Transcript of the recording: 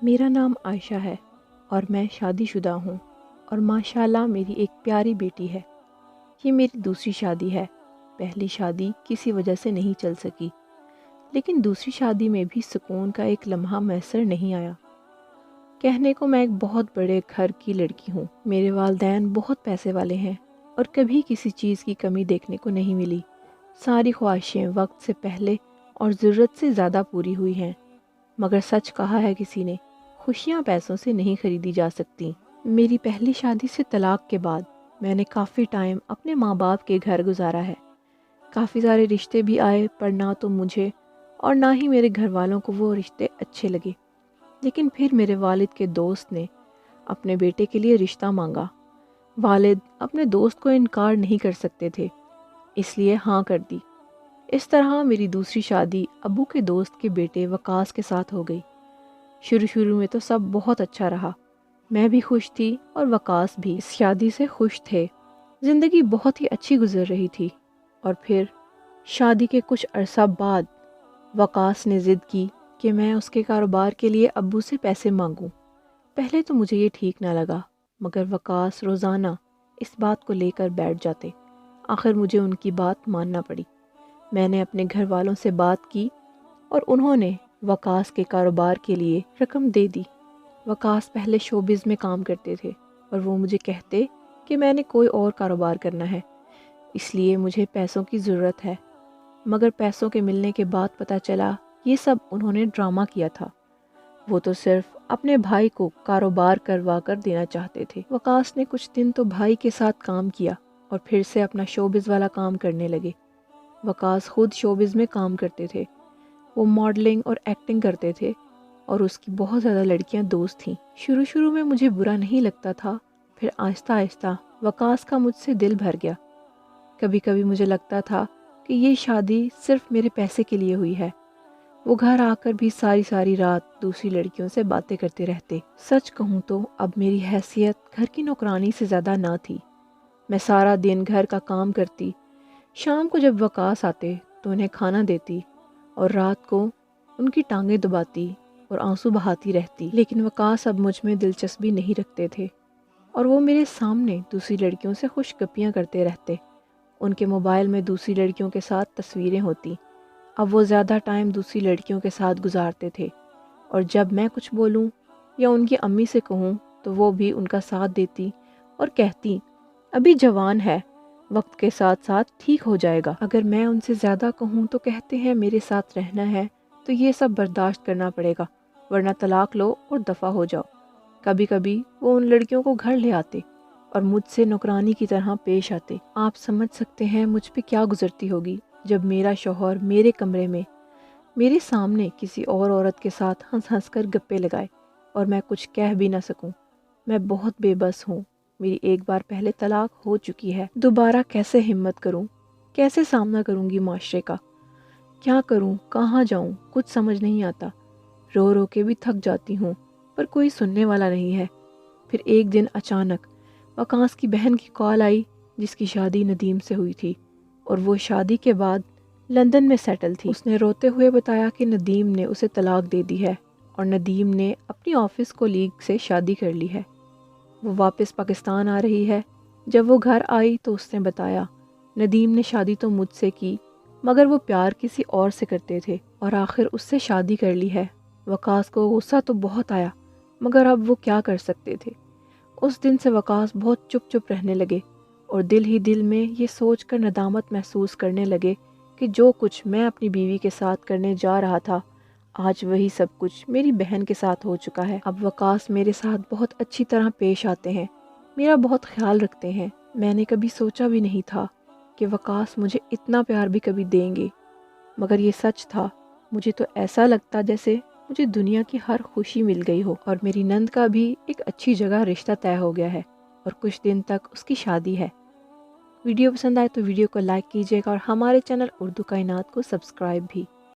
میرا نام عائشہ ہے اور میں شادی شدہ ہوں اور ماشاءاللہ میری ایک پیاری بیٹی ہے۔ یہ میری دوسری شادی ہے۔ پہلی شادی کسی وجہ سے نہیں چل سکی، لیکن دوسری شادی میں بھی سکون کا ایک لمحہ میسر نہیں آیا۔ کہنے کو میں ایک بہت بڑے گھر کی لڑکی ہوں۔ میرے والدین بہت پیسے والے ہیں اور کبھی کسی چیز کی کمی دیکھنے کو نہیں ملی۔ ساری خواہشیں وقت سے پہلے اور ضرورت سے زیادہ پوری ہوئی ہیں، مگر سچ کہا ہے کسی نے، خوشیاں پیسوں سے نہیں خریدی جا سکتی۔ میری پہلی شادی سے طلاق کے بعد میں نے کافی ٹائم اپنے ماں باپ کے گھر گزارا ہے۔ کافی سارے رشتے بھی آئے، پر نہ تو مجھے اور نہ ہی میرے گھر والوں کو وہ رشتے اچھے لگے۔ لیکن پھر میرے والد کے دوست نے اپنے بیٹے کے لیے رشتہ مانگا۔ والد اپنے دوست کو انکار نہیں کر سکتے تھے، اس لیے ہاں کر دی۔ اس طرح میری دوسری شادی ابو کے دوست کے بیٹے وقاص کے ساتھ ہو گئی۔ شروع میں تو سب بہت اچھا رہا، میں بھی خوش تھی اور وقاص بھی اس شادی سے خوش تھے۔ زندگی بہت ہی اچھی گزر رہی تھی، اور پھر شادی کے کچھ عرصہ بعد وقاص نے ضد کی کہ میں اس کے کاروبار کے لیے ابو سے پیسے مانگوں۔ پہلے تو مجھے یہ ٹھیک نہ لگا، مگر وقاص روزانہ اس بات کو لے کر بیٹھ جاتے۔ آخر مجھے ان کی بات ماننا پڑی۔ میں نے اپنے گھر والوں سے بات کی اور انہوں نے وقاص کے کاروبار کے لیے رقم دے دی۔ وقاص پہلے شوبز میں کام کرتے تھے اور وہ مجھے کہتے کہ میں نے کوئی اور کاروبار کرنا ہے، اس لیے مجھے پیسوں کی ضرورت ہے، مگر پیسوں کے ملنے کے بعد پتہ چلا یہ سب انہوں نے ڈرامہ کیا تھا۔ وہ تو صرف اپنے بھائی کو کاروبار کروا کر دینا چاہتے تھے۔ وقاص نے کچھ دن تو بھائی کے ساتھ کام کیا اور پھر سے اپنا شوبز والا کام کرنے لگے۔ وقاص خود شوبز میں کام کرتے تھے، وہ ماڈلنگ اور ایکٹنگ کرتے تھے اور اس کی بہت زیادہ لڑکیاں دوست تھیں۔ شروع میں مجھے برا نہیں لگتا تھا، پھر آہستہ آہستہ وقاص کا مجھ سے دل بھر گیا۔ کبھی کبھی مجھے لگتا تھا کہ یہ شادی صرف میرے پیسے کے لیے ہوئی ہے۔ وہ گھر آ کر بھی ساری رات دوسری لڑکیوں سے باتیں کرتے رہتے۔ سچ کہوں تو اب میری حیثیت گھر کی نوکرانی سے زیادہ نہ تھی۔ میں سارا دن گھر کا کام کرتی، شام کو جب وقاص آتے تو انہیں کھانا دیتی اور رات کو ان کی ٹانگیں دباتی اور آنسو بہاتی رہتی۔ لیکن وقاص اب مجھ میں دلچسپی نہیں رکھتے تھے اور وہ میرے سامنے دوسری لڑکیوں سے خوش گپیاں کرتے رہتے۔ ان کے موبائل میں دوسری لڑکیوں کے ساتھ تصویریں ہوتی۔ اب وہ زیادہ ٹائم دوسری لڑکیوں کے ساتھ گزارتے تھے، اور جب میں کچھ بولوں یا ان کی امی سے کہوں تو وہ بھی ان کا ساتھ دیتی اور کہتی ابھی جوان ہے، وقت کے ساتھ ساتھ ٹھیک ہو جائے گا۔ اگر میں ان سے زیادہ کہوں تو کہتے ہیں میرے ساتھ رہنا ہے تو یہ سب برداشت کرنا پڑے گا، ورنہ طلاق لو اور دفع ہو جاؤ۔ کبھی کبھی وہ ان لڑکیوں کو گھر لے آتے اور مجھ سے نوکرانی کی طرح پیش آتے۔ آپ سمجھ سکتے ہیں مجھ پہ کیا گزرتی ہوگی جب میرا شوہر میرے کمرے میں میرے سامنے کسی اور عورت کے ساتھ ہنس کر گپے لگائے اور میں کچھ کہہ بھی نہ سکوں۔ میں بہت بے بس ہوں۔ میری ایک بار پہلے طلاق ہو چکی ہے، دوبارہ کیسے ہمت کروں، کیسے سامنا کروں گی معاشرے کا، کیا کروں، کہاں جاؤں، کچھ سمجھ نہیں آتا۔ رو کے بھی تھک جاتی ہوں، پر کوئی سننے والا نہیں ہے۔ پھر ایک دن اچانک وقاص کی بہن کی کال آئی جس کی شادی ندیم سے ہوئی تھی، اور وہ شادی کے بعد لندن میں سیٹل تھی۔ اس نے روتے ہوئے بتایا کہ ندیم نے اسے طلاق دے دی ہے اور ندیم نے اپنی آفس کولیگ سے شادی کر لی ہے۔ وہ واپس پاکستان آ رہی ہے۔ جب وہ گھر آئی تو اس نے بتایا ندیم نے شادی تو مجھ سے کی، مگر وہ پیار کسی اور سے کرتے تھے اور آخر اس سے شادی کر لی ہے۔ وقاص کو غصہ تو بہت آیا، مگر اب وہ کیا کر سکتے تھے۔ اس دن سے وقاص بہت چپ رہنے لگے اور دل ہی دل میں یہ سوچ کر ندامت محسوس کرنے لگے کہ جو کچھ میں اپنی بیوی کے ساتھ کرنے جا رہا تھا، آج وہی سب کچھ میری بہن کے ساتھ ہو چکا ہے۔ اب وقاص میرے ساتھ بہت اچھی طرح پیش آتے ہیں، میرا بہت خیال رکھتے ہیں۔ میں نے کبھی سوچا بھی نہیں تھا کہ وقاص مجھے اتنا پیار بھی کبھی دیں گے، مگر یہ سچ تھا۔ مجھے تو ایسا لگتا جیسے مجھے دنیا کی ہر خوشی مل گئی ہو، اور میری نند کا بھی ایک اچھی جگہ رشتہ طے ہو گیا ہے اور کچھ دن تک اس کی شادی ہے۔ ویڈیو پسند آئے تو ویڈیو کو لائک کیجیے گا اور ہمارے چینل اردو کائنات کو سبسکرائب بھی۔